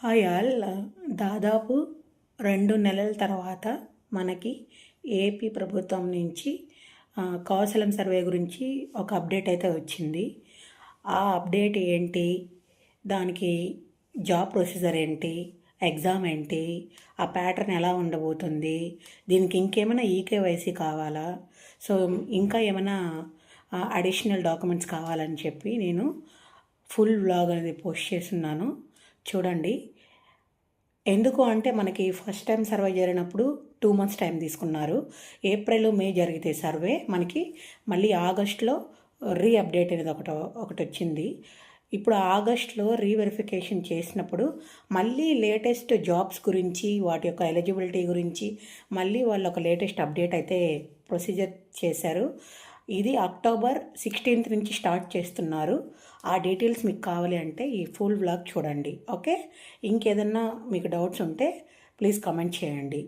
Hi all. దాదాపు 2 నెలల తర్వాత మనకి ఏపీ ప్రభుత్వం నుంచి కౌశలం సర్వే గురించి ఒక అప్డేట్ అయితే వచ్చింది. ఆ అప్డేట్ ఏంటి, దానికి జాబ్ ప్రొసీజర్ ఏంటి, ఎగ్జామ్ ఏంటి, ఆ ప్యాటర్న్ ఎలా ఉండబోతుంది, దీనికి ఇంకేమైనా ఈకేవైసీ కావాలా, సో ఇంకా ఏమైనా అడిషనల్ డాక్యుమెంట్స్ కావాలని చెప్పి నేను ఫుల్ వ్లాగ్ అనేది పోస్ట్ చేస్తున్నాను. చూడండి. ఎందుకు అంటే మనకి ఫస్ట్ టైం సర్వే జరిగినప్పుడు 2 మంత్స్ టైం తీసుకున్నారు. ఏప్రిల్ మే జరిగితే సర్వే మనకి మళ్ళీ ఆగస్ట్లో అప్డేట్ అనేది ఒకటి వచ్చింది. ఇప్పుడు ఆగస్ట్లో రీవెరిఫికేషన్ చేసినప్పుడు మళ్ళీ లేటెస్ట్ జాబ్స్ గురించి, వాటి యొక్క ఎలిజిబిలిటీ గురించి మళ్ళీ వాళ్ళు ఒక లేటెస్ట్ అప్డేట్ అయితే ప్రొసీజర్ చేశారు. ఇది అక్టోబర్ 16th నుంచి స్టార్ట్ చేస్తున్నారు. ఆ డీటెయిల్స్ మీకు కావాలి అంటే ఈ ఫుల్ వ్లాగ్ చూడండి. ఓకే, ఇంకేదన్నా మీకు డౌట్స్ ఉంటే ప్లీజ్ కామెంట్ చేయండి.